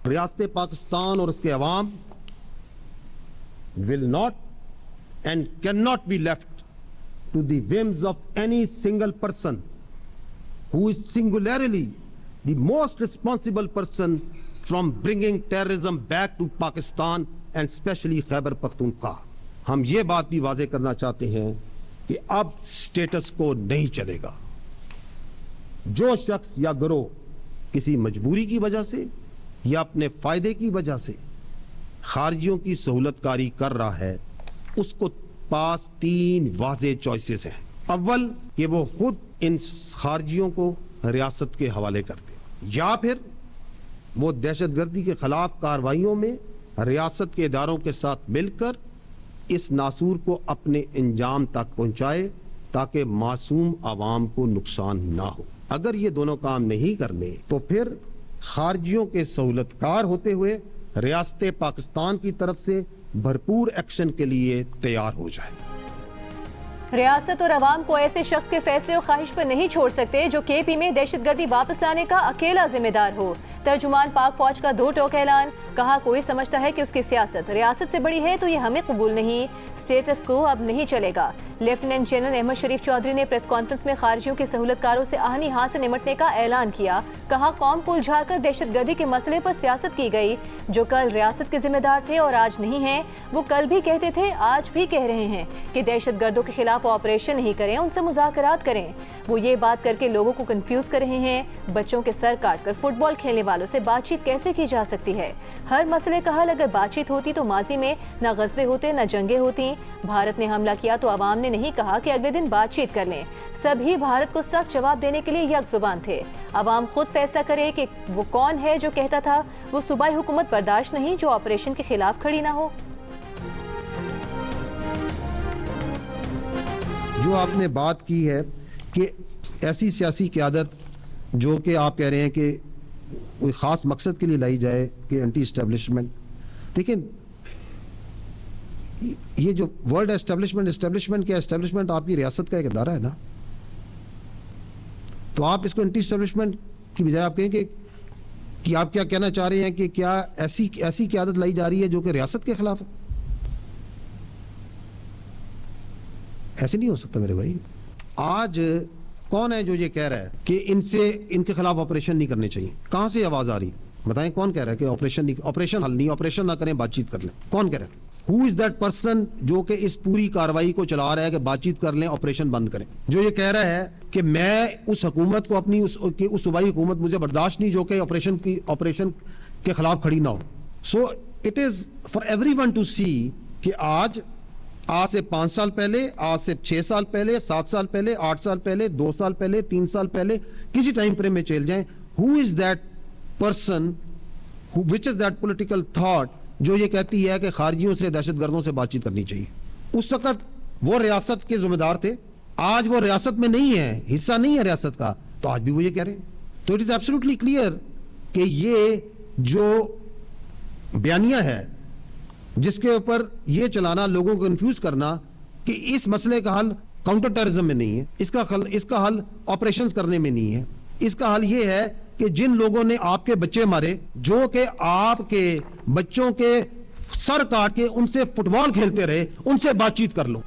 ریاست پاکستان اور اس کے عوام will not and cannot be left to the whims of any single person who is singularly the most responsible person from bringing terrorism back to Pakistan and especially Khyber Pakhtunkhwa. ہم یہ بات بھی واضح کرنا چاہتے ہیں کہ اب سٹیٹس کو نہیں چلے گا. جو شخص یا گروہ کسی مجبوری کی وجہ سے یا اپنے فائدے کی وجہ سے خارجیوں کی سہولت کاری کر رہا ہے اس کو پاس 3 واضح چوائسز ہیں. اول کہ وہ خود ان خارجیوں کو ریاست کے حوالے کر دے, یا پھر وہ دہشت گردی کے خلاف کارروائیوں میں ریاست کے اداروں کے ساتھ مل کر اس ناسور کو اپنے انجام تک پہنچائے تاکہ معصوم عوام کو نقصان نہ ہو. اگر یہ دونوں کام نہیں کرنے تو پھر خارجیوں کے سہولت کار ہوتے ہوئے ریاست پاکستان کی طرف سے بھرپور ایکشن کے لیے تیار ہو جائے. ریاست اور عوام کو ایسے شخص کے فیصلے اور خواہش پر نہیں چھوڑ سکتے جو کے پی میں دہشت گردی واپس لانے کا اکیلا ذمہ دار ہو. ترجمان پاک فوج کا 2 ٹوک اعلان. کہا کوئی سمجھتا ہے کہ اس کی سیاست ریاست سے بڑی ہے تو یہ ہمیں قبول نہیں. سٹیٹس کو اب نہیں چلے گا. لیفٹیننٹ جنرل احمد شریف چودھری نے پریس کانفرنس میں خارجیوں کے سہولت کاروں سے آہنی ہاتھ سے نمٹنے کا اعلان کیا. کہا قوم کو الجھا کر دہشت گردی کے مسئلے پر سیاست کی گئی. جو کل ریاست کے ذمہ دار تھے اور آج نہیں ہیں, وہ کل بھی کہتے تھے, آج بھی کہہ رہے ہیں کہ دہشت گردوں کے خلاف آپریشن نہیں کریں, ان سے مذاکرات کریں. وہ یہ بات کر کے لوگوں کو کنفیوز کر رہے ہیں. بچوں کے سر کاٹ کر فٹ بال کھیلنے والوں سے بات چیت کیسے کی جا سکتی ہے؟ ہر مسئلے کا حل اگر بات چیت ہوتی تو ماضی میں نہ غزوے ہوتے نہ جنگیں ہوتی. بھارت نے حملہ کیا تو عوام نے نہیں کہا کہ اگلے دن بات چیت کر لیں. سبھی بھارت کو سخت جواب دینے کے لیے یک زبان تھے. عوام خود فیصلہ کرے کہ وہ کون ہے جو کہتا تھا وہ صوبائی حکومت برداشت نہیں جو آپریشن کے خلاف کھڑی نہ ہو. جو آپ نے بات کی ہے کہ ایسی سیاسی قیادت جو کہ آپ کہہ رہے ہیں کہ کوئی خاص مقصد کے لیے لائی جائے کہ اینٹی اسٹیبلشمنٹ, لیکن یہ جو ورلڈ اسٹیبلشمنٹ کیا اسٹیبلشمنٹ آپ کی ریاست کا ایک ادارہ ہے نا, تو آپ اس کو اینٹی اسٹیبلشمنٹ کی بجائے آپ کہیں کہ آپ کیا کہنا چاہ رہے ہیں کہ کیا ایسی قیادت لائی جا رہی ہے جو کہ ریاست کے خلاف ہے؟ ایسے نہیں ہو سکتا میرے بھائی. آج کون ہے جو یہ کہہ رہا ہے کہ ان کے خلاف آپریشن نہیں کرنے چاہیے؟ کہاں سے آواز آ رہی؟ بتائیں کون کہہ رہا ہے کہ آپریشن حل نہیں, آپریشن نہ کریں, بات چیت کر لیں؟ کون کہہ رہا ہے؟ ہو از دیٹ پرسن جو کہ اس پوری کاروائی کو چلا رہا ہے کہ بات چیت کر لیں, آپریشن بند کریں؟ جو یہ کہہ رہا ہے کہ میں اس حکومت کو اپنی اس صوبائی حکومت مجھے برداشت نہیں جو کہ آپریشن کے خلاف کھڑی نہ ہو. So it is for every one to see کہ آج سے 5 سال پہلے, آج سے 6 سال پہلے, 7 سال پہلے, 8 سال پہلے, 2 سال پہلے, 3 سال پہلے, کسی ٹائم فریم میں چل جائیں, who is that person, which is that political thought جو یہ کہتی ہے کہ خارجیوں سے, دہشت گردوں سے بات چیت کرنی چاہیے؟ اس وقت وہ ریاست کے ذمہ دار تھے, آج وہ ریاست میں نہیں ہے, حصہ نہیں ہے ریاست کا, تو آج بھی وہ یہ کہہ رہے ہیں. تو اٹ از ایبسولوٹلی کلیئر کہ یہ جو بیانیہ ہے جس کے اوپر یہ چلانا, لوگوں کو کنفیوز کرنا کہ اس مسئلے کا حل کاؤنٹر ٹیررزم میں نہیں ہے, اس کا حل آپریشنز کرنے میں نہیں ہے, اس کا حل یہ ہے کہ جن لوگوں نے آپ کے بچے مارے, جو کہ آپ کے بچوں کے سر کاٹ کے ان سے فٹ بال کھیلتے رہے, ان سے بات چیت کر لو.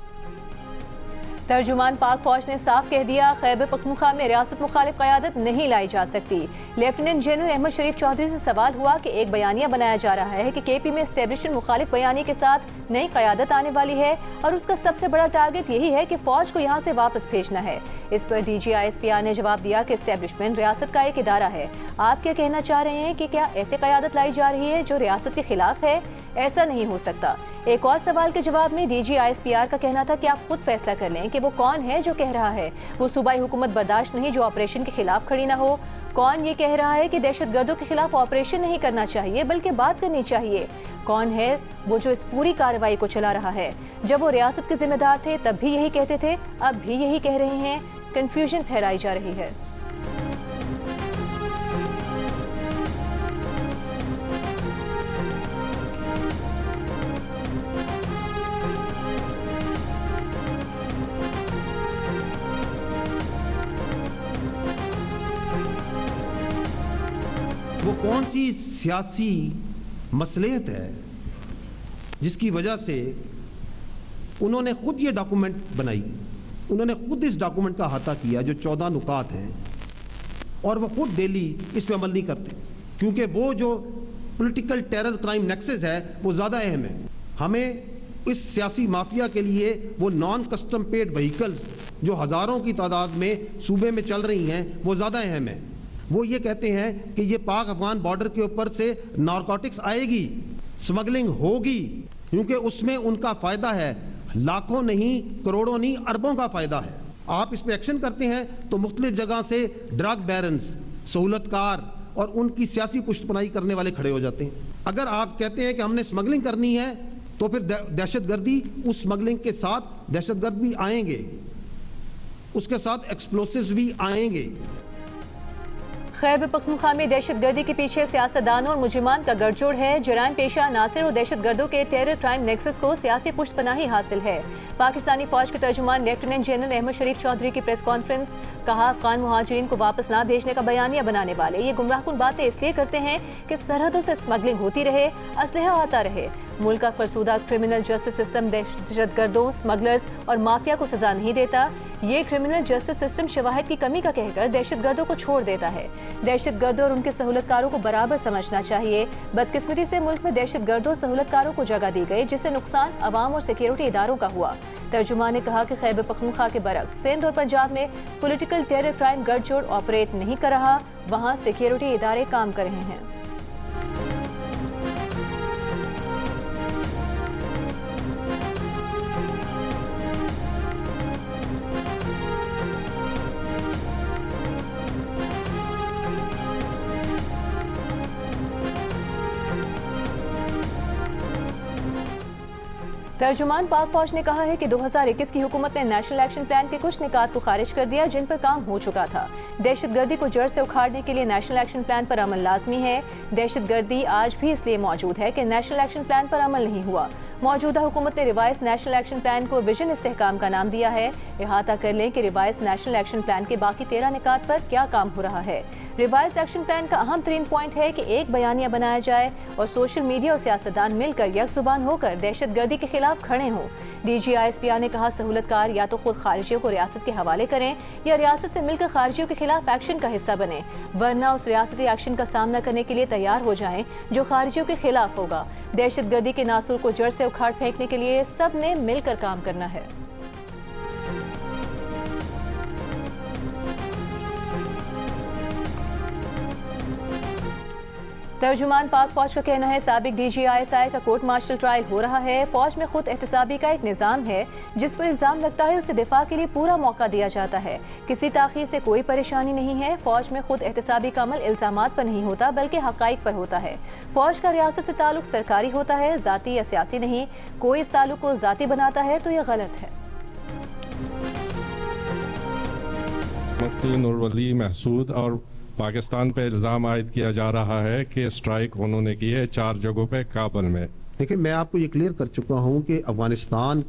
ترجمان پاک فوج نے صاف کہہ دیا خیبر پختونخوا میں ریاست مخالف قیادت نہیں لائی جا سکتی. لیفٹیننٹ جنرل احمد شریف چودھری سے سوال ہوا کہ ایک بیانیہ بنایا جا رہا ہے کہ کے پی میں اسٹیبلشمنٹ مخالف بیانیے کے ساتھ نئی قیادت آنے والی ہے اور اس کا سب سے بڑا ٹارگٹ یہی ہے کہ فوج کو یہاں سے واپس بھیجنا ہے. اس پر D G I S P R نے جواب دیا کہ اسٹیبلشمنٹ ریاست کا ایک ادارہ ہے. آپ کیا کہنا چاہ رہے ہیں کہ کیا ایسے قیادت لائی جا رہی ہے جو ریاست کے خلاف ہے؟ ایسا نہیں ہو سکتا. ایک اور سوال کے جواب میں D G I S P R کا کہنا تھا کہ آپ خود فیصلہ کر لیں کہ وہ کون ہے جو کہہ رہا ہے وہ صوبائی حکومت برداشت نہیں جو آپریشن کے خلاف کھڑی نہ ہو. کون یہ کہہ رہا ہے کہ دہشت گردوں کے خلاف آپریشن نہیں کرنا چاہیے بلکہ بات کرنی چاہیے؟ کون ہے وہ جو اس پوری کارروائی کو چلا رہا ہے؟ جب وہ ریاست کے ذمہ دار تھے تب بھی یہی کہتے تھے, اب بھی یہی کہہ رہے ہیں. کنفیوژن پھیلائی جا رہی ہے. وہ کون سی سیاسی مصلحت ہے جس کی وجہ سے انہوں نے خود یہ ڈاکومنٹ بنائی, انہوں نے خود اس ڈاکومنٹ کا احاطہ کیا جو 14 نکات ہیں, اور وہ خود ڈیلی اس پہ عمل نہیں کرتے کیونکہ وہ جو پولیٹیکل ٹیرر کرائم نیکسس ہے وہ زیادہ اہم ہے. ہمیں اس سیاسی مافیا کے لیے وہ نان کسٹم پیڈ وہیکلز جو ہزاروں کی تعداد میں صوبے میں چل رہی ہیں وہ زیادہ اہم ہے. وہ یہ کہتے ہیں کہ یہ پاک افغان بارڈر کے اوپر سے نارکوٹکس آئے گی, سمگلنگ ہوگی, کیونکہ اس میں ان کا فائدہ ہے, لاکھوں نہیں, کروڑوں نہیں, اربوں کا فائدہ ہے. آپ اس پہ ایکشن کرتے ہیں تو مختلف جگہ سے ڈرگ بیرنز, سہولت کار اور ان کی سیاسی پشت پناہی کرنے والے کھڑے ہو جاتے ہیں. اگر آپ کہتے ہیں کہ ہم نے سمگلنگ کرنی ہے تو پھر دہشت گردی, اس سمگلنگ کے ساتھ دہشت گرد بھی آئیں گے, اس کے ساتھ ایکسپلوسیوز بھی آئیں گے. خیبر پختونخوا میں دہشت گردی کے پیچھے سیاستدانوں اور مجرمان کا گٹھ جوڑ ہے. جرائم پیشہ عناصر اور دہشت گردوں کے ٹیرر کرائم نیکسس کو سیاسی پشت پناہی حاصل ہے. پاکستانی فوج کے ترجمان لیفٹیننٹ جنرل احمد شریف چودھری کی پریس کانفرنس. کہا, افغان مہاجرین کو واپس نہ بھیجنے کا بیانیہ بنانے والے یہ گمراہ کن باتیں اس لیے کرتے ہیں کہ سرحدوں سے اسمگلنگ ہوتی رہے, اسلحہ آتا رہے. ملک کا فرسودہ کرمنل جسٹس سسٹم دہشت گردوں, اسمگلرز اور مافیا کو سزا نہیں دیتا. یہ کرمنل جسٹس سسٹم شواہد کی کمی کا کہہ کر دہشت گردوں کو چھوڑ دیتا ہے. دہشت گردوں اور ان کے سہولت کاروں کو برابر سمجھنا چاہیے. بدقسمتی سے ملک میں دہشت گردوں اور سہولت کاروں کو جگہ دی گئی جس سے نقصان عوام اور سیکیورٹی اداروں کا ہوا. ترجمان نے کہا کہ خیبر پختونخوا کے برعکس سندھ اور پنجاب میں پولیٹیکل ٹیرر کرائم گٹھ جوڑ آپریٹ نہیں کر رہا, وہاں سیکیورٹی ادارے کام کر رہے ہیں. ترجمان پاک فوج نے کہا ہے کہ 2021 کی حکومت نے نیشنل ایکشن پلان کے کچھ نکات کو خارج کر دیا جن پر کام ہو چکا تھا. دہشت گردی کو جڑ سے اکھاڑنے کے لیے نیشنل ایکشن پلان پر عمل لازمی ہے. دہشت گردی آج بھی اس لیے موجود ہے کہ نیشنل ایکشن پلان پر عمل نہیں ہوا. موجودہ حکومت نے ریوائز نیشنل ایکشن پلان کو ویژن استحکام کا نام دیا ہے. احاطہ کر لیں کہ ریوائز نیشنل ایکشن پلان کے باقی 13 نکات پر کیا کام ہو رہا ہے. ریوائز ایکشن پلان کا اہم ترین پوائنٹ ہے کہ ایک بیانیہ بنایا جائے اور سوشل میڈیا اور سیاستدان مل کر یک زبان ہو کر دہشت گردی کے خلاف کھڑے ہوں. D G I S P R نے کہا, سہولت کار یا تو خود خارجیوں کو ریاست کے حوالے کریں یا ریاست سے مل کر خارجیوں کے خلاف ایکشن کا حصہ بنیں, ورنہ اس ریاستی ایکشن کا سامنا کرنے کے لیے تیار ہو جائیں جو خارجیوں کے خلاف ہوگا. دہشت گردی کے ناسور کو جڑ سے اکھاڑ پھینکنے کے لیے سب نے مل کر کام کرنا ہے. ترجمان پاک فوج کا کہنا ہے, سابق D G I S I کا کورٹ مارشل ٹرائل ہو رہا ہے. فوج میں خود احتسابی کا ایک نظام ہے, جس پر الزام لگتا ہے اسے دفاع کے لیے پورا موقع دیا جاتا ہے. کسی تاخیر سے کوئی پریشانی نہیں ہے. فوج میں خود احتسابی کا عمل الزامات پر نہیں ہوتا بلکہ حقائق پر ہوتا ہے. فوج کا ریاست سے تعلق سرکاری ہوتا ہے, ذاتی یا سیاسی نہیں. کوئی اس تعلق کو ذاتی بناتا ہے تو یہ غلط ہے. مفتی نور ولی محسود اور پاکستان پہ الزام عائد کیا جا رہا ہے کہ اسٹرائک انہوں نے کی ہے 4 جگہوں پہ کابل میں. دیکھیں, میں آپ کو یہ کلیئر کر چکا ہوں کہ Afghanistan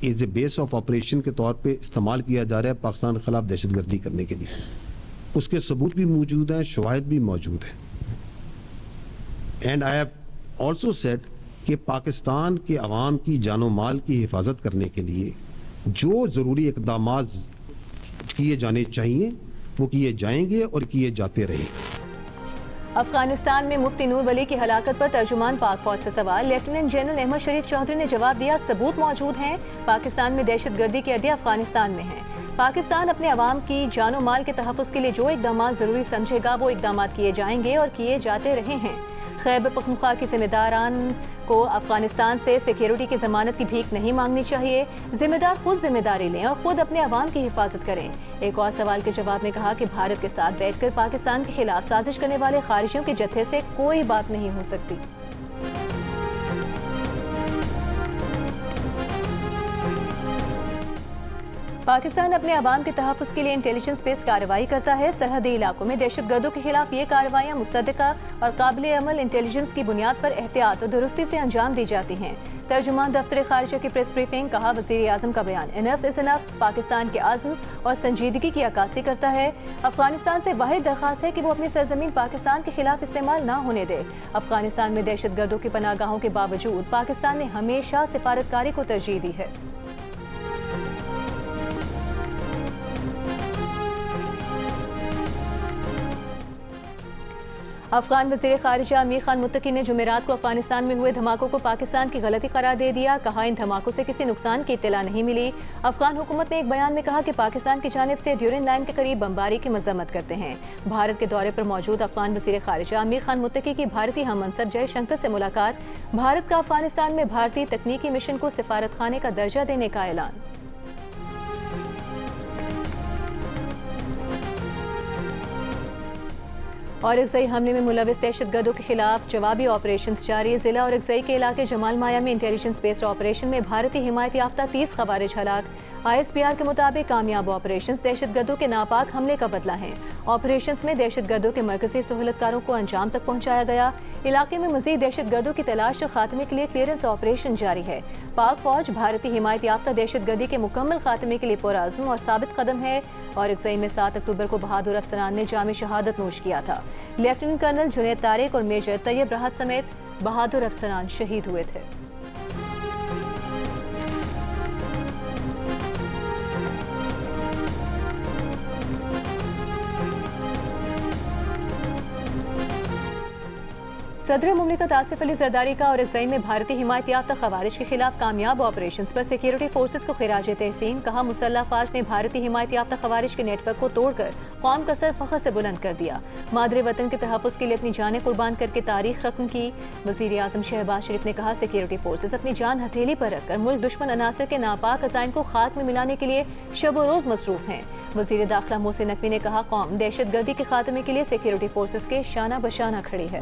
as a base of operation کے طور پہ استعمال کیا جا رہا ہے پاکستان کے خلاف دہشت گردی کرنے کے لیے. اس کے ثبوت بھی موجود ہیں, شواہد بھی موجود ہیں. And I have also said کہ پاکستان کے عوام کی جان و مال کی حفاظت کرنے کے لیے جو ضروری اقدامات کیے جانے چاہیے وہ کیے جائیں گے اور کیے جاتے رہیں گے. افغانستان میں مفتی نور ولی کی ہلاکت پر ترجمان پاک فوج سے سوال. لیفٹیننٹ جنرل احمد شریف چودھری نے جواب دیا, ثبوت موجود ہیں. پاکستان میں دہشت گردی کے اڈے افغانستان میں ہیں. پاکستان اپنے عوام کی جان و مال کے تحفظ کے لیے جو اقدامات ضروری سمجھے گا وہ اقدامات کیے جائیں گے اور کیے جاتے رہے ہیں. خیبر پختونخوا کے ذمہ داران کو افغانستان سے سیکیورٹی کی ضمانت کی بھیک نہیں مانگنی چاہیے. ذمہ دار خود ذمہ داری لیں اور خود اپنے عوام کی حفاظت کریں. ایک اور سوال کے جواب میں کہا کہ بھارت کے ساتھ بیٹھ کر پاکستان کے خلاف سازش کرنے والے خارجیوں کے جتھے سے کوئی بات نہیں ہو سکتی. پاکستان اپنے عوام کے تحفظ کے لیے انٹیلیجنس بیس کارروائی کرتا ہے. سرحدی علاقوں میں دہشت گردوں کے خلاف یہ کارروائیاں مصدقہ اور قابل عمل انٹیلیجنس کی بنیاد پر احتیاط و درستی سے انجام دی جاتی ہیں. ترجمان دفتر خارجہ کی پریس بریفنگ. کہا وزیر اعظم کا بیان انف از انف پاکستان کے عزم اور سنجیدگی کی عکاسی کرتا ہے. افغانستان سے واحد درخواست ہے کہ وہ اپنی سرزمین پاکستان کے خلاف استعمال نہ ہونے دے. افغانستان میں دہشت گردوں کی پناہ گاہوں کے باوجود پاکستان نے ہمیشہ سفارتکاری کو ترجیح دی ہے. افغان وزیر خارجہ امیر خان متقی نے جمعرات کو افغانستان میں ہوئے دھماکوں کو پاکستان کی غلطی قرار دے دیا. کہا ان دھماکوں سے کسی نقصان کی اطلاع نہیں ملی. افغان حکومت نے ایک بیان میں کہا کہ پاکستان کی جانب سے ڈیورن لائن کے قریب بمباری کی مذمت کرتے ہیں. بھارت کے دورے پر موجود افغان وزیر خارجہ امیر خان متقی کی بھارتی ہم منصب جے شنکر سے ملاقات. بھارت کا افغانستان میں بھارتی تکنیکی مشن کو سفارت خانے کا درجہ دینے کا اعلان. اور اقصی حملے میں ملوث دہشت گردوں کے خلاف جوابی آپریشنز جاری. ضلع اور اقصی کے علاقے جمال مایا میں انٹیلیجنس بیسڈ آپریشن میں بھارتی حمایت یافتہ 30 خوارج ہلاک. ISPR کے مطابق کامیاب آپریشنز دہشت گردوں کے ناپاک حملے کا بدلہ ہیں. آپریشنز میں دہشت گردوں کے مرکزی سہولت کاروں کو انجام تک پہنچایا گیا. علاقے میں مزید دہشت گردوں کی تلاش اور خاتمے کے لیے کلیئرنس آپریشن جاری ہے. پاک فوج بھارتی حمایت یافتہ دہشت گردی کے مکمل خاتمے کے لیے پرعزم اور ثابت قدم ہے. اور اقصی میں 7 اکتوبر کو بہادر افسران نے جام شہادت نوش کیا تھا. لیفٹیننٹ کرنل جنید طارق اور میجر طیب راحت سمیت بہادر افسران شہید ہوئے تھے. صدر مملکت آصف علی زرداری کا اور اقصی میں بھارتی حمایت یافتہ خوارج کے خلاف کامیاب آپریشنز پر سیکیورٹی فورسز کو خراج تحسین. کہا مسلح افواج نے بھارتی حمایت یافتہ خوارج کے نیٹ ورک کو توڑ کر قوم کا سر فخر سے بلند کر دیا. مادر وطن کے تحفظ کے لیے اپنی جانیں قربان کر کے تاریخ رقم کی. وزیر اعظم شہباز شریف نے کہا سیکیورٹی فورسز اپنی جان ہتھیلی پر رکھ کر ملک دشمن عناصر کے ناپاک عزائم کو خاک میں ملانے کے لیے شب و روز مصروف ہیں. وزیر داخلہ محسن نقوی نے کہا قوم دہشت گردی کے خاتمے کے لیے سیکیورٹی فورسز کے شانہ بشانہ کھڑی ہے.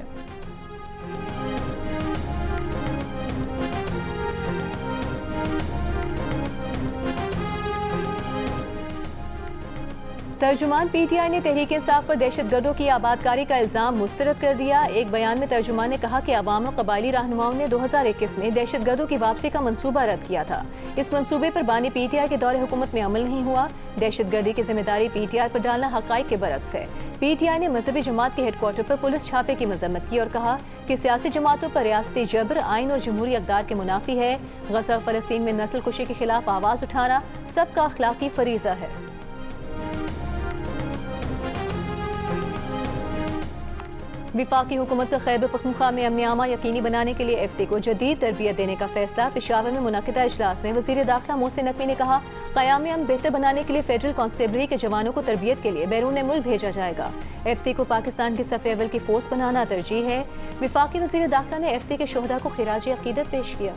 ترجمان پی ٹی آئی نے تحریک انصاف پر دہشت گردوں کی آبادکاری کا الزام مسترد کر دیا. ایک بیان میں ترجمان نے کہا کہ عوام اور قبائلی رہنماؤں نے 2021 میں دہشت گردوں کی واپسی کا منصوبہ رد کیا تھا. اس منصوبے پر بانی پی ٹی آئی کے دور حکومت میں عمل نہیں ہوا. دہشت گردی کی ذمہ داری پی ٹی آئی پر ڈالنا حقائق کے برعکس ہے. پی ٹی آئی نے مذہبی جماعت کے ہیڈ کوارٹر پر پولیس چھاپے کی مذمت کی اور کہا کہ سیاسی جماعتوں پر ریاستی جبر آئین اور جمہوری اقدار کے منافی ہے. غزہ اور فلسطین میں نسل کشی کے خلاف آواز اٹھانا سب کا اخلاقی فریضہ ہے. وفاقی حکومت کا خیبر پختونخوا میں امن عامہ یقینی بنانے کے لیے ایف سی کو جدید تربیت دینے کا فیصلہ. پشاور میں منعقدہ اجلاس میں وزیر داخلہ محسن نقوی نے کہا قیام امن بہتر بنانے کے لیے فیڈرل کانسٹیبلری کے جوانوں کو تربیت کے لیے بیرون ملک بھیجا جائے گا. ایف سی کو پاکستان کی صف اول کی فورس بنانا ترجیح ہے. وفاقی وزیر داخلہ نے ایف سی کے شہداء کو خراج عقیدت پیش کیا.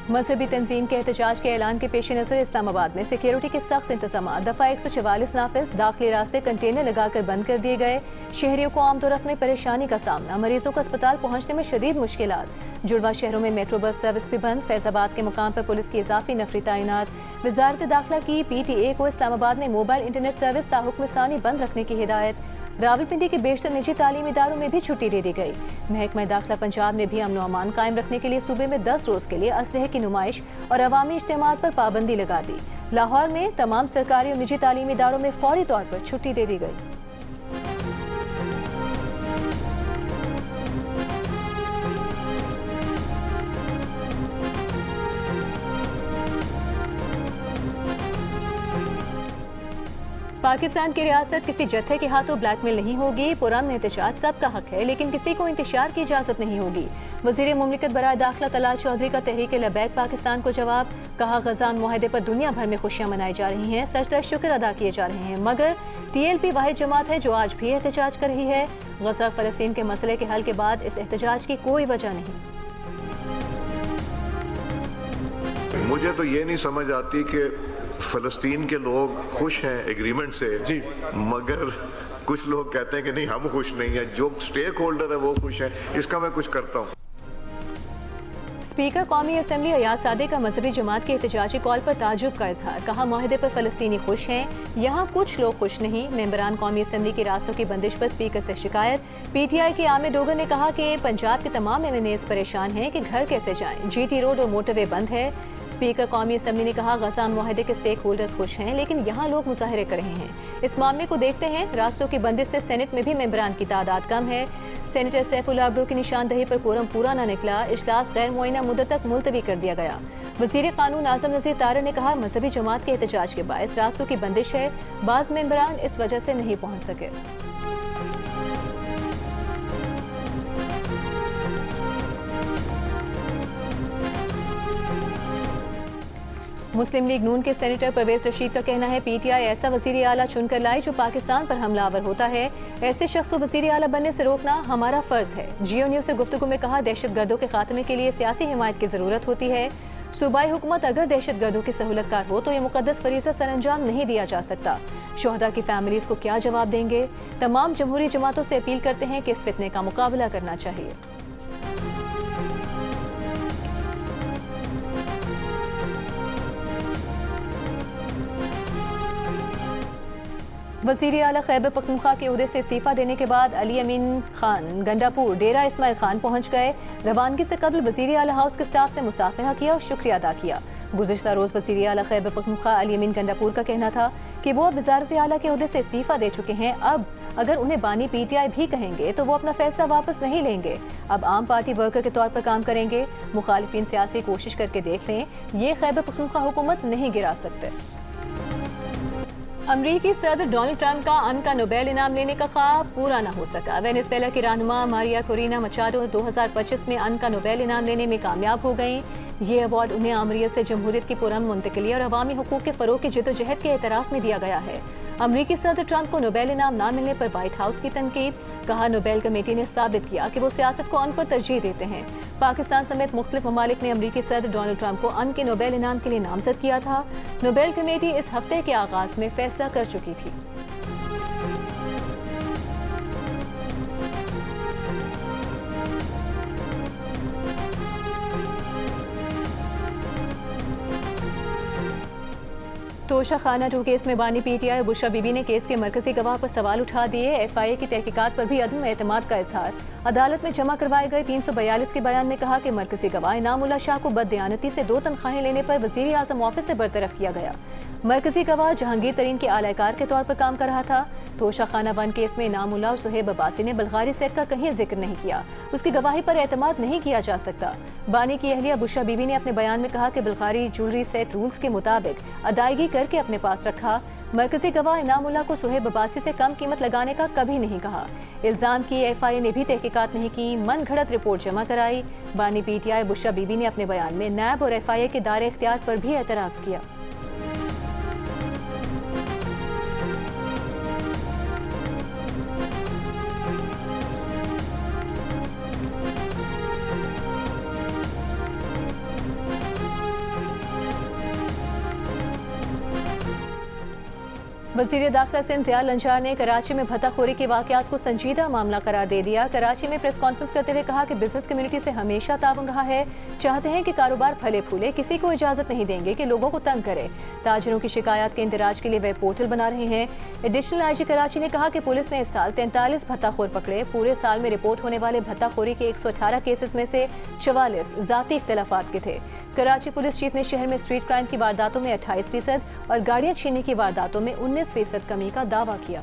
مذہبی تنظیم کے احتجاج کے اعلان کے پیش نظر اسلام آباد میں سیکیورٹی کے سخت انتظامات. دفعہ 144 نافذ. داخلی راستے کنٹینر لگا کر بند کر دیے گئے. شہریوں کو عام و رفت میں پریشانی کا سامنا. مریضوں کو اسپتال پہنچنے میں شدید مشکلات. جڑواں شہروں میں میٹرو بس سروس بھی بند. فیض آباد کے مقام پر پولیس کی اضافی نفری تعینات. وزارت داخلہ کی پی ٹی اے کو اسلام آباد میں موبائل انٹرنیٹ سروس تاحکم ثانی بند رکھنے کی ہدایت. راولپنڈی کے بیشتر نجی تعلیمی اداروں میں بھی چھٹی دے دی گئی. محکمہ داخلہ پنجاب نے بھی امن و امان قائم رکھنے کے لیے صوبے میں 10 روز کے لیے اسلحے کی نمائش اور عوامی اجتماعات پر پابندی لگا دی. لاہور میں تمام سرکاری اور نجی تعلیمی اداروں میں فوری طور پر چھٹی دے دی گئی. پاکستان کی ریاست کسی جتھے کے ہاتھوں بلیک میل نہیں ہوگی. پرامن احتجاج سب کا حق ہے لیکن کسی کو انتشار کی اجازت نہیں ہوگی. وزیر مملکت برائے داخلہ طلال چودھری کا تحریک لبیک پاکستان کو جواب. کہا غزہ معاہدے پر دنیا بھر میں خوشیاں منائی جا رہی ہیں, سجدہ شکر ادا کیے جا رہے ہیں, مگر ٹی ایل پی واحد جماعت ہے جو آج بھی احتجاج کر رہی ہے. غزہ فلسطین کے مسئلے کے حل کے بعد اس احتجاج کی کوئی وجہ نہیں. مجھے تو یہ نہیں سمجھ آتی کہ فلسطین کے لوگ خوش ہیں ایگریمنٹ سے, مگر کچھ لوگ کہتے ہیں کہ نہیں ہم خوش نہیں ہیں, جو سٹیک ہولڈر ہے وہ خوش ہیں, اس کا میں کچھ کرتا ہوں. اسپیکر قومی اسمبلی ایاز صادق کا مذہبی جماعت کے احتجاجی کال پر تعجب کا اظہار. کہا معاہدے پر فلسطینی خوش ہیں, یہاں کچھ لوگ خوش نہیں. ممبران قومی اسمبلی کی راستوں کی بندش پر اسپیکر سے شکایت. پی ٹی آئی کے عامر ڈوگر نے کہا کہ پنجاب کے تمام ایم این ایز پریشان ہیں کہ گھر کیسے جائیں, جی ٹی روڈ اور موٹر وے بند ہے. اسپیکر قومی اسمبلی نے کہا غزہ معاہدے کے اسٹیک ہولڈرز خوش ہیں لیکن یہاں لوگ مظاہرے کر رہے ہیں. اس معاملے کو دیکھتے ہیں راستوں کی بندش سے سینٹ میں بھی ممبران کی تعداد کم ہے. سینیٹر سیف اللہ عبدو کی نشاندہی پر کورم پورا نہ نکلا, اجلاس غیر معینہ مدت تک ملتوی کر دیا گیا. وزیر قانون اعظم نذیر طارر نے کہا مذہبی جماعت کے احتجاج کے باعث راستوں کی بندش ہے, بعض ممبران اس وجہ سے نہیں پہنچ سکے. مسلم لیگ نون کے سینیٹر پرویز رشید کا کہنا ہے پی ٹی آئی ایسا وزیر اعلیٰ چن کر لائے جو پاکستان پر حملہ آور ہوتا ہے, ایسے شخص کو وزیر اعلیٰ بننے سے روکنا ہمارا فرض ہے. جیو نیوز سے گفتگو میں کہا دہشت گردوں کے خاتمے کے لیے سیاسی حمایت کی ضرورت ہوتی ہے. صوبائی حکومت اگر دہشت گردوں کی سہولت کار ہو تو یہ مقدس فریضہ سر انجام نہیں دیا جا سکتا. شہداء کی فیملیز کو کیا جواب دیں گے؟ تمام جمہوری جماعتوں سے اپیل کرتے ہیں کہ اس فتنے کا مقابلہ کرنا چاہیے. وزیر اعلیٰ خیبر پختونخوا کے عہدے سے استعفیٰ دینے کے بعد علی امین خان گنڈاپور ڈیرہ اسماعیل خان پہنچ گئے. روانگی سے قبل وزیر اعلیٰ ہاؤس کے سٹاف سے مصافحہ کیا اور شکریہ ادا کیا. گزشتہ روز وزیر اعلیٰ خیبر پختونخوا علی امین گنڈاپور کا کہنا تھا کہ وہ اب وزارت اعلیٰ کے عہدے سے استعفیٰ دے چکے ہیں. اب اگر انہیں بانی پی ٹی آئی بھی کہیں گے تو وہ اپنا فیصلہ واپس نہیں لیں گے, اب عام پارٹی ورکر کے طور پر کام کریں گے. مخالفین سیاسی کوشش کر کے دیکھ لیں, یہ خیبر پختونخوا حکومت نہیں گرا سکتے. امریکی صدر ڈونلڈ ٹرمپ کا امن کا نوبیل انعام لینے کا خواب پورا نہ ہو سکا. وینزویلا کی رہنما ماریا کورینا مچاڈو 2025 میں امن کا نوبیل انعام لینے میں کامیاب ہو گئیں. یہ ایوارڈ انہیں آمریت سے جمہوریت کی پرامن منتقلی اور عوامی حقوق کے فروغ کی جدوجہد کے اعتراف میں دیا گیا ہے. امریکی صدر ٹرمپ کو نوبیل انعام نہ ملنے پر وائٹ ہاؤس کی تنقید. کہا نوبیل کمیٹی نے ثابت کیا کہ وہ سیاست کو امن پر ترجیح دیتے ہیں. پاکستان سمیت مختلف ممالک نے امریکی صدر ڈونلڈ ٹرمپ کو امن کے نوبیل انعام کے لیے نامزد کیا تھا. نوبیل کمیٹی اس ہفتے کے آغاز میں فیصلہ کر چکی تھی. توشہ خانہ 2 کیس میں بانی P T I Bushra be be نے کیس کے مرکزی گواہ پر سوال اٹھا دیے. ایف آئی اے کی تحقیقات پر بھی عدم اعتماد کا اظہار. عدالت میں جمع کروائے گئے 342 کے بیان میں کہا کہ مرکزی گواہ انعام اللہ شاہ کو بددیانتی سے 2 تنخواہیں لینے پر وزیر اعظم آفس سے برطرف کیا گیا. مرکزی گواہ جہانگیر ترین کے اعلی کار کے طور پر کام کر رہا تھا. توشہ خانہ 1 کیس میں انعام اللہ اور صہیب عباسی نے بلغاری سیٹ کا کہیں ذکر نہیں کیا. اس کی گواہی پر اعتماد نہیں کیا جا سکتا. بانی کی اہلیہ بشرا بی بی نے اپنے بیان میں کہا کہ بلغاری جولری سیٹ رولز کے مطابق ادائیگی کر کے اپنے پاس رکھا. مرکزی گواہ انعام اللہ کو صہیب عباسی سے کم قیمت لگانے کا کبھی نہیں کہا. الزام کی ایف آئی اے نے بھی تحقیقات نہیں کی, من گھڑت رپورٹ جمع کرائی. بانی P T I Bushra be be نے اپنے بیان میں نیب اور ایف آئی اے کے دائرہ اختیار پر بھی اعتراض کیا. وزیر داخلہ سندھ ضیاء الانجار نے کراچی میں بھتہ خوری کے واقعات کو سنجیدہ معاملہ قرار دے دیا. کراچی میں پریس کانفرنس کرتے ہوئے کہا کہ بزنس کمیونٹی سے ہمیشہ تعاون رہا ہے, چاہتے ہیں کہ کاروبار پھلے پھولے, کسی کو اجازت نہیں دیں گے کہ لوگوں کو تنگ کرے. تاجروں کی شکایات کے اندراج کے لیے ویب پورٹل بنا رہے ہیں. ایڈیشنل آئی جی کراچی نے کہا کہ پولیس نے اس سال 43 بھتہ خور پکڑے. پورے سال میں رپورٹ ہونے والے بھتہ خوری کے 118 کیسز میں سے 44 ذاتی اختلافات کے تھے. کراچی پولیس چیف نے شہر میں اسٹریٹ کرائم کی وارداتوں میں 28% اور گاڑیاں چھیننے کی وارداتوں میں 19% کمی کا دعویٰ کیا.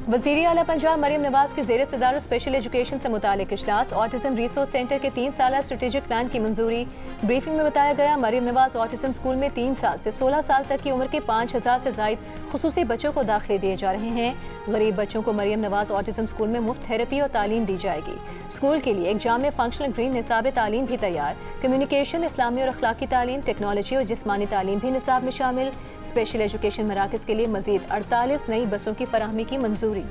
وزیر اعلیٰ پنجاب مریم نواز کے زیر صدارت اسپیشل ایجوکیشن سے متعلق اجلاس. آٹزم ریسورس سینٹر کے 3 سالہ اسٹریٹجک پلان کی منظوری. بریفنگ میں بتایا گیا مریم نواز آٹزم اسکول میں 3 سال سے 16 سال تک کی عمر کے 5000 سے زائد خصوصی بچوں کو داخلے دیے جا رہے ہیں. غریب بچوں کو مریم نواز آٹزم اسکول میں مفت تھراپی اور تعلیم دی جائے گی. اسکول کے لیے ایک جامع فنکشنل گرین نصاب تعلیم بھی تیار. کمیونیکیشن, اسلامی اور اخلاقی تعلیم, ٹیکنالوجی اور جسمانی تعلیم بھی نصاب میں شامل. اسپیشل ایجوکیشن مراکز کے لیے مزید 48 نئی بسوں کی فراہمی کی منظوری.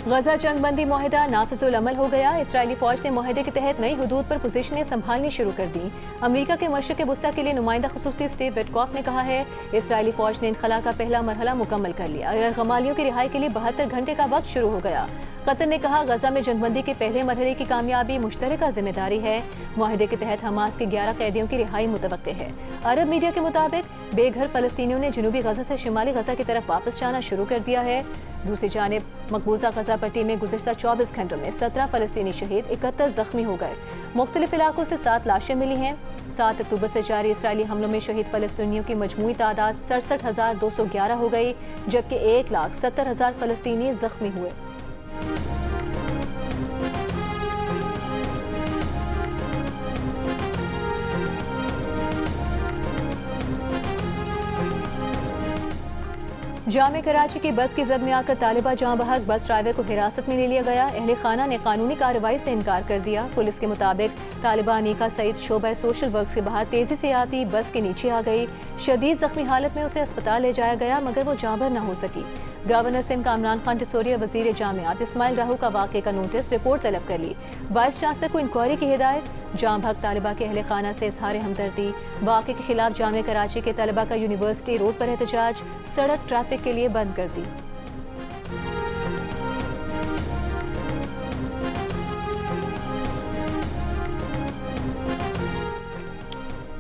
غزہ جنگ بندی معاہدہ نافذ العمل ہو گیا. اسرائیلی فوج نے معاہدے کے تحت نئی حدود پر پوزیشنیں سنبھالنی شروع کر دی. امریکہ کے مشرق وسطیٰ کے لیے نمائندہ خصوصی سٹیو وٹکوف نے کہا ہے اسرائیلی فوج نے انخلا کا پہلا مرحلہ مکمل کر لیا. غمالیوں کی رہائی کے لیے 72 گھنٹے کا وقت شروع ہو گیا. قطر نے کہا غزہ میں جنگ بندی کے پہلے مرحلے کی کامیابی مشترکہ ذمہ داری ہے. معاہدے کے تحت حماس کے 11 قیدیوں کی رہائی متوقع ہے. عرب میڈیا کے مطابق بے گھر فلسطینیوں نے جنوبی غزہ سے شمالی غزہ کی طرف واپس جانا شروع کر دیا ہے. دوسری جانب مقبوضہ غزہ پٹی میں گزشتہ 24 گھنٹوں میں 17 فلسطینی شہید 71 زخمی ہو گئے. مختلف علاقوں سے 7 لاشیں ملی ہیں. 7 اکتوبر سے جاری اسرائیلی حملوں میں شہید فلسطینیوں کی مجموعی تعداد 67,211 ہو گئی جبکہ 1,70,000 فلسطینی زخمی ہوئے. جامع کراچی کی بس کی زد میں آ کر طالبہ جاں بحق بس ڈرائیور کو حراست میں لے لیا گیا. اہل خانہ نے قانونی کارروائی سے انکار کر دیا. پولیس کے مطابق طالبہ انیکا سعید شعبہ سوشل ورکس کے باہر تیزی سے آتی بس کے نیچے آ گئی. شدید زخمی حالت میں اسے اسپتال لے جایا گیا مگر وہ جاں بحق نہ ہو سکی. گورنر سندھ کامران خان ٹسوریا وزیر جامعات اسماعیل راہو کا واقعے کا نوٹس رپورٹ طلب کر لی. وائس چانسلر کو انکوائری کی ہدایت. جاں بحق طالبہ کے اہل خانہ سے اظہار ہمدردی. واقعے کے خلاف جامع کراچی کے طلبہ کا یونیورسٹی روڈ پر احتجاج. سڑک ٹریفک کے لیے بند کر دی.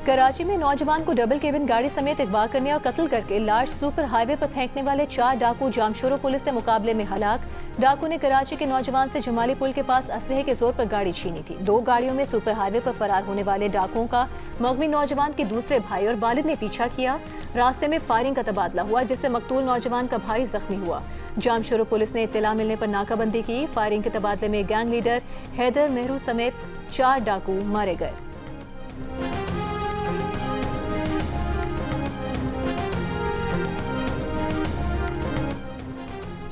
کراچی میں نوجوان کو ڈبل کیبن گاڑی سمیت اغوا کرنے اور قتل کر کے لاش سپر ہائی وے پر پھینکنے والے 4 ڈاکو جامشورو پولیس سے مقابلے میں ہلاک. ڈاکو نے کراچی کے نوجوان سے جمالی پل کے پاس اسلحے کے زور پر گاڑی چھینی تھی. 2 گاڑیوں میں سپر ہائی وے پر فرار ہونے والے ڈاکوؤں کا مغوی نوجوان کے دوسرے بھائی اور والد نے پیچھا کیا. راستے میں فائرنگ کا تبادلہ ہوا جس سے مقتول نوجوان کا بھائی زخمی ہوا. جامشورو پولیس نے اطلاع ملنے پر ناکہ بندی کی. فائرنگ کے تبادلے میں گینگ لیڈر حیدر مہرو سمیت 4 ڈاکو مارے گئے.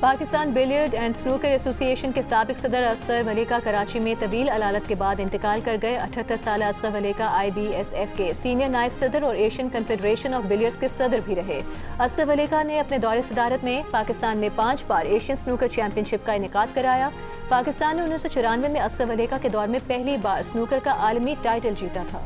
پاکستان بلیئرڈ اینڈ سنوکر ایسوسی ایشن کے سابق صدر اصغر ولی کا کراچی میں طویل علالت کے بعد انتقال کر گئے. 78 سالہ اصغر ولی کا IBSF کے سینئر نائب صدر اور ایشین کنفیڈریشن آف بلیئرڈز کے صدر بھی رہے. اصغر ولی نے اپنے دور صدارت میں پاکستان میں 5 بار ایشین سنوکر چیمپئن شپ کا انعقاد کرایا. پاکستان نے 1994 میں اصغر ولی کے دور میں پہلی بار سنوکر کا عالمی ٹائٹل جیتا تھا.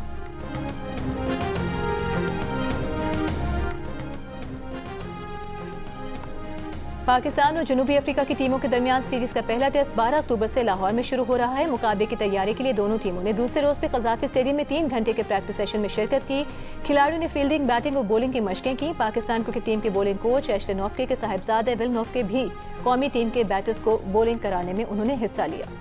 پاکستان اور جنوبی افریقہ کی ٹیموں کے درمیان سیریز کا پہلا ٹیسٹ 12 اکتوبر سے لاہور میں شروع ہو رہا ہے. مقابلے کی تیاری کے لیے دونوں ٹیموں نے دوسرے روز پہ قذافی اسٹیڈیم میں 3 گھنٹے کے پریکٹس سیشن میں شرکت کی. کھلاڑیوں نے فیلڈنگ، بیٹنگ اور بولنگ کی مشقیں کی. پاکستان کرکٹ ٹیم کے بولنگ کوچ ایشلے نوفکے کے صاحبزادے ول نوفکے بھی قومی ٹیم کے بیٹرز کو بولنگ کرانے میں انہوں نے حصہ لیا.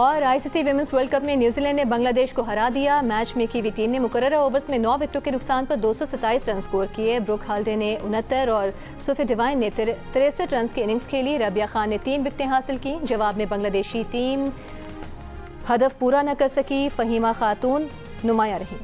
اور ICC ویمنز ورلڈ کپ میں نیوزی لینڈ نے بنگلہ دیش کو ہرا دیا. میچ میں کی ہوئی ٹیم نے مقررہ اوورز میں 9 وکٹوں کے نقصان پر 227 رن سکور کیے. بروک ہالڈے نے 69 اور صوفی ڈیوائن نے 63 رنز کی اننگز کھیلی. ربیہ خان نے 3 وکٹیں حاصل کی. جواب میں بنگلہ دیشی ٹیم ہدف پورا نہ کر سکی. فہیمہ خاتون نمایاں رہیں.